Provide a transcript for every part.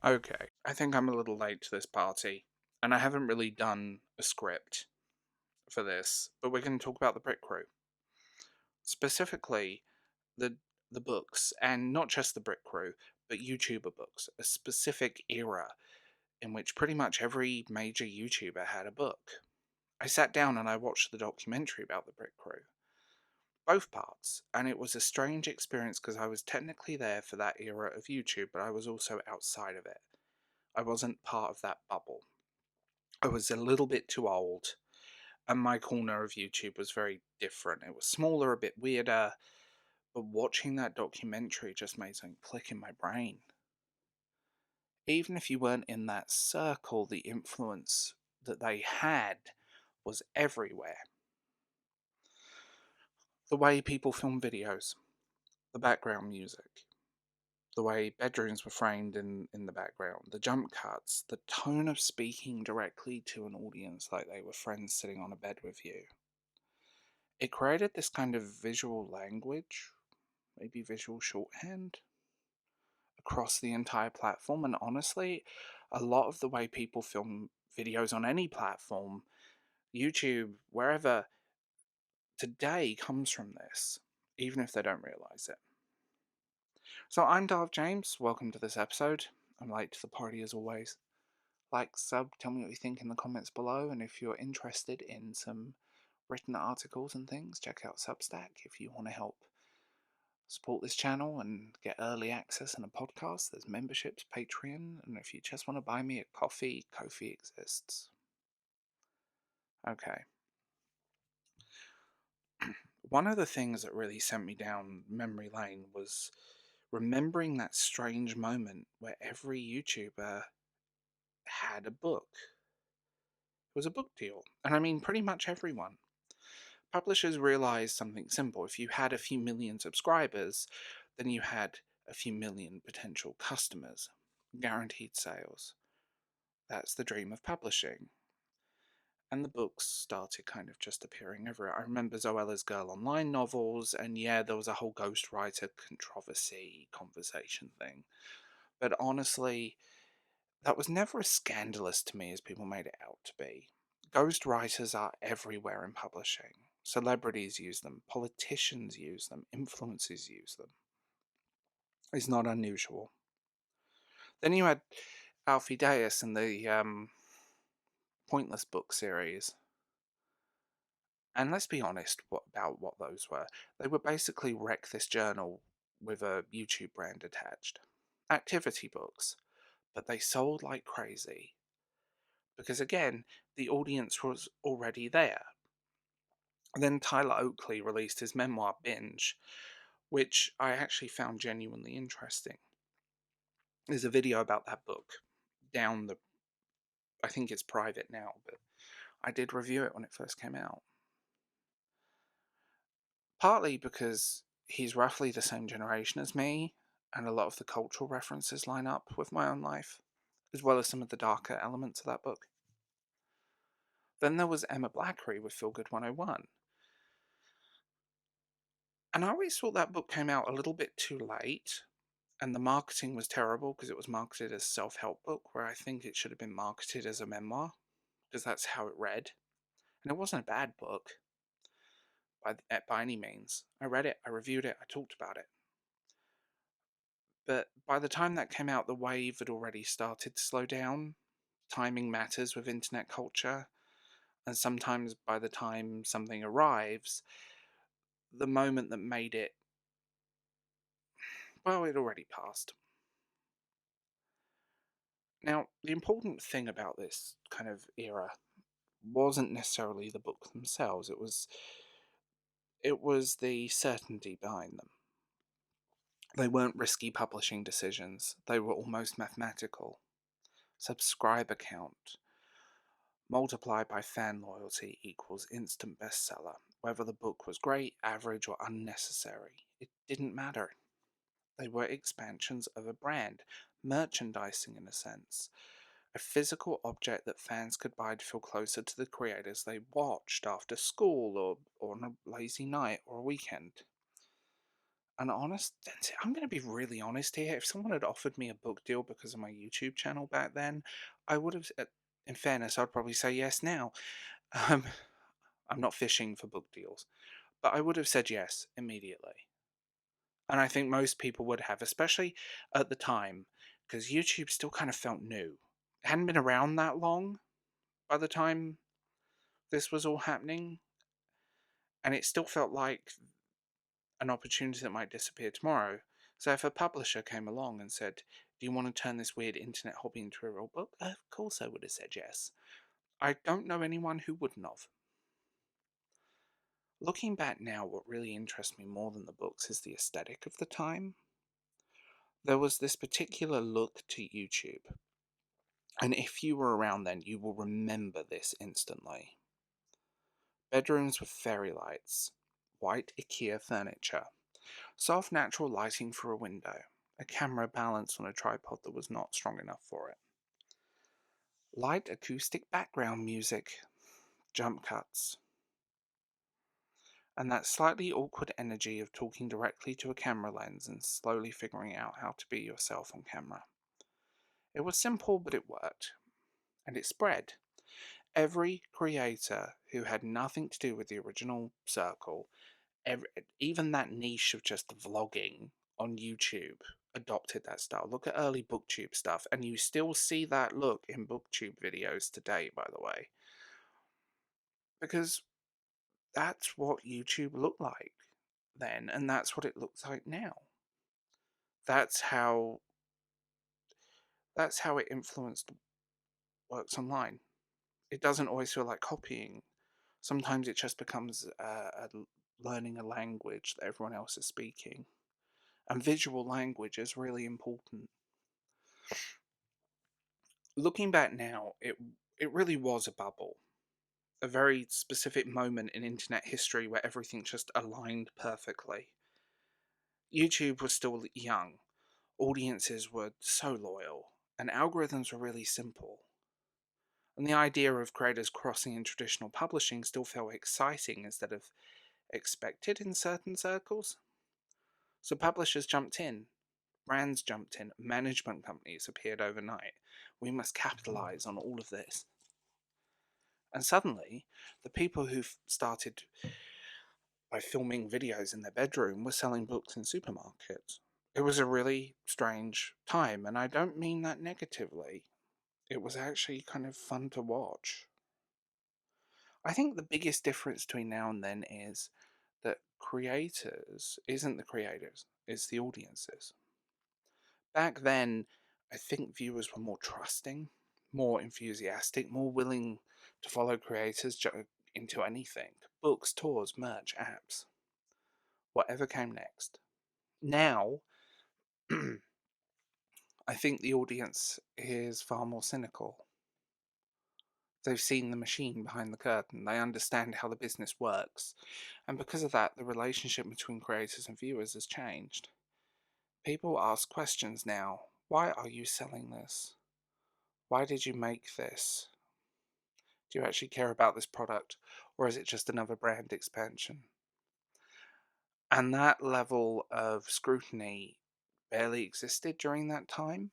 Okay, I think I'm a little late to this party, and I haven't really done a script for this, but we're going to talk about the Brit Crew. Specifically, the the books, and not just the Brit Crew, but YouTuber books, a specific era in which pretty much every major YouTuber had a book. I sat down and I watched the documentary about the Brit Crew, both parts, and it was a strange experience because I was technically there for that era of YouTube, but I was also outside of it. I wasn't part of that bubble. I was a little bit too old, and my corner of YouTube was very different. It was smaller, a bit weirder, but watching that documentary just made something click in my brain. Even if you weren't in that circle, the influence that they had was everywhere. The way people film videos, the background music, the way bedrooms were framed in the background, the jump cuts, the tone of speaking directly to an audience like they were friends sitting on a bed with you. It created this kind of visual language, maybe visual shorthand, across the entire platform. And honestly, a lot of the way people film videos on any platform, YouTube, wherever, today comes from this, even if they don't realize it. So I'm Darth James. Welcome to this episode. I'm late to the party as always. Like, sub, tell me what you think in the comments below, and if you're interested in some written articles and things, check out Substack if you want to help support this channel and get early access and a podcast. There's memberships, Patreon, and if you just want to buy me a coffee, Ko-fi exists. Okay. One of the things that really sent me down memory lane was remembering that strange moment where every YouTuber had a book. It was a book deal. And I mean pretty much everyone. Publishers realized something simple. If you had a few million subscribers, then you had a few million potential customers. Guaranteed sales. That's the dream of publishing. And the books started kind of just appearing everywhere. I remember Zoella's Girl Online novels, and yeah, there was a whole ghostwriter controversy conversation thing. But honestly, that was never as scandalous to me as people made it out to be. Ghostwriters are everywhere in publishing. Celebrities use them, politicians use them, influencers use them. It's not unusual. Then you had Alfie Deyes and the Pointless book series. And let's be honest about what those were. They were basically Wreck This Journal with a YouTube brand attached. Activity books. But they sold like crazy. Because again, the audience was already there. And then Tyler Oakley released his memoir, Binge, which I actually found genuinely interesting. There's a video about that book down the... I think it's private now, but I did review it when it first came out. Partly because he's roughly the same generation as me, and a lot of the cultural references line up with my own life, as well as some of the darker elements of that book. Then there was Emma Blackery with Feel Good 101. And I always thought that book came out a little bit too late, and the marketing was terrible because it was marketed as a self-help book, where I think it should have been marketed as a memoir, because that's how it read. And it wasn't a bad book by any means. I read it, I reviewed it, I talked about it. But by the time that came out, the wave had already started to slow down. Timing matters with internet culture, and sometimes by the time something arrives, the moment that made it, well, it already passed. Now, the important thing about this kind of era wasn't necessarily the books themselves, it was the certainty behind them. They weren't risky publishing decisions, they were almost mathematical. Subscriber count multiplied by fan loyalty equals instant bestseller. Whether the book was great, average, or unnecessary, it didn't matter. They were expansions of a brand, merchandising in a sense, a physical object that fans could buy to feel closer to the creators they watched after school or on a lazy night or a weekend. And honest, I'm going to be really honest here. If someone had offered me a book deal because of my YouTube channel back then, I would have, in fairness, I'd probably say yes now. Um, I'm not fishing for book deals, but I would have said yes immediately. And I think most people would have, especially at the time, because YouTube still kind of felt new. It hadn't been around that long by the time this was all happening, and it still felt like an opportunity that might disappear tomorrow. So if a publisher came along and said, "Do you want to turn this weird internet hobby into a real book?" Of course I would have said yes. I don't know anyone who wouldn't have. Looking back now, what really interests me more than the books is the aesthetic of the time. There was this particular look to YouTube, and if you were around then, you will remember this instantly. Bedrooms with fairy lights, white IKEA furniture, soft natural lighting through a window, a camera balanced on a tripod that was not strong enough for it. Light acoustic background music, jump cuts, and that slightly awkward energy of talking directly to a camera lens and slowly figuring out how to be yourself on camera. It was simple, but it worked, and it spread. Every creator who had nothing to do with the original circle, even that niche of just vlogging on YouTube, adopted that style. Look at early booktube stuff, and you still see that look in booktube videos today, by the way, because that's what YouTube looked like then, and that's what it looks like now. That's how that's how it influenced works online. It doesn't always feel like copying. Sometimes it just becomes learning a language that everyone else is speaking. And visual language is really important. Looking back now, it really was a bubble. A very specific moment in internet history where everything just aligned perfectly. YouTube was still young, audiences were so loyal, and algorithms were really simple. And the idea of creators crossing in traditional publishing still felt exciting instead of expected in certain circles. So publishers jumped in, brands jumped in, management companies appeared overnight. We must capitalize on all of this. And suddenly, the people who started by filming videos in their bedroom were selling books in supermarkets. It was a really strange time, and I don't mean that negatively. It was actually kind of fun to watch. I think the biggest difference between now and then is that creators isn't the creators, it's the audiences. Back then, I think viewers were more trusting, more enthusiastic, more willing to follow creators into anything: books, tours, merch, apps, whatever came next. Now, I think the audience is far more cynical. They've seen the machine behind the curtain, they understand how the business works, and because of that, the relationship between creators and viewers has changed. People ask questions now. Why are you selling this? Why did you make this? Do you actually care about this product, or is it just another brand expansion? And that level of scrutiny barely existed during that time.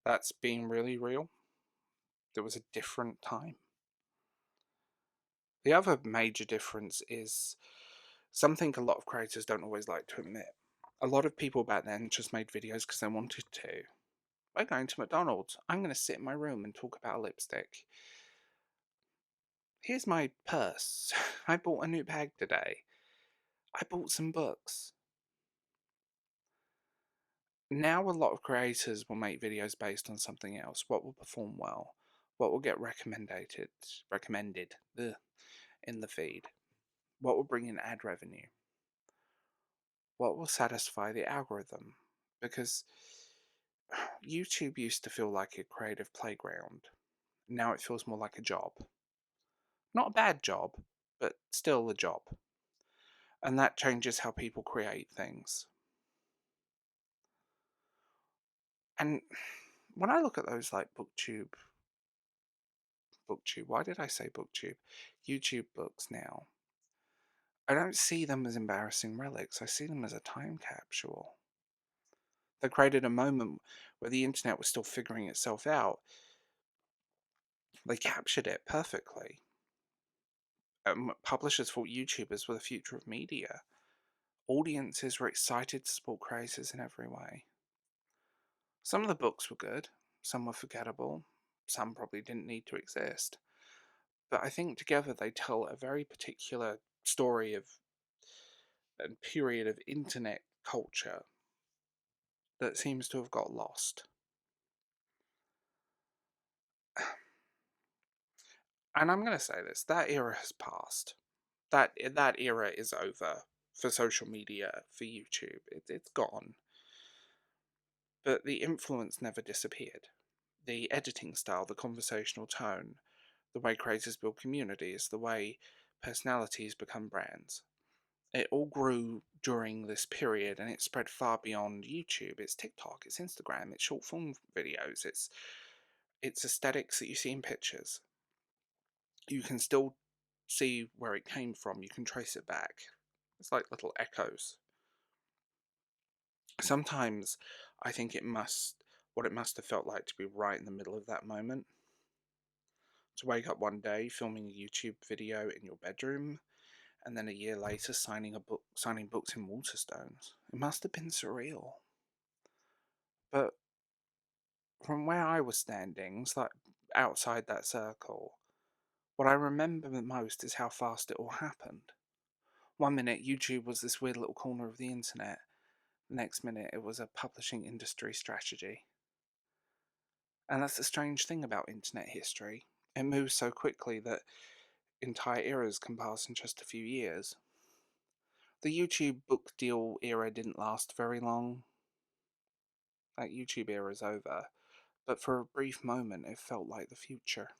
That's being really real. There was a different time. The other major difference is something a lot of creators don't always like to admit. A lot of people back then just made videos because they wanted to. We're going to McDonald's. I'm going to sit in my room and talk about lipstick. Here's my purse. I bought a new bag today. I bought some books. Now a lot of creators will make videos based on something else. What will perform well? What will get recommended in the feed? What will bring in ad revenue? What will satisfy the algorithm? Because YouTube used to feel like a creative playground. Now it feels more like a job. Not a bad job, but still a job. And that changes how people create things. And when I look at those like booktube, why did I say booktube? YouTube books now. I don't see them as embarrassing relics, I see them as a time capsule. They created a moment where the internet was still figuring itself out. They captured it perfectly. Publishers thought YouTubers were the future of media. Audiences were excited to support creators in every way. Some of the books were good, some were forgettable, some probably didn't need to exist. But I think together they tell a very particular story of a period of internet culture that seems to have got lost. And I'm going to say this, that era has passed. That era is over for social media, for YouTube. It's gone. But the influence never disappeared. The editing style, the conversational tone, the way creators build communities, the way personalities become brands. It all grew during this period and it spread far beyond YouTube. It's TikTok, it's Instagram, it's short form videos, it's aesthetics that you see in pictures. You can still see where it came from, you can trace it back. It's like little echoes. Sometimes I think what it must have felt like to be right in the middle of that moment. To wake up one day filming a YouTube video in your bedroom, and then a year later signing books in Waterstones. It must have been surreal. But from where I was standing, it's like outside that circle, what I remember the most is how fast it all happened. One minute YouTube was this weird little corner of the internet, the next minute it was a publishing industry strategy. And that's the strange thing about internet history. It moves so quickly that entire eras can pass in just a few years. The YouTube book deal era didn't last very long. That YouTube era is over. But for a brief moment, it felt like the future.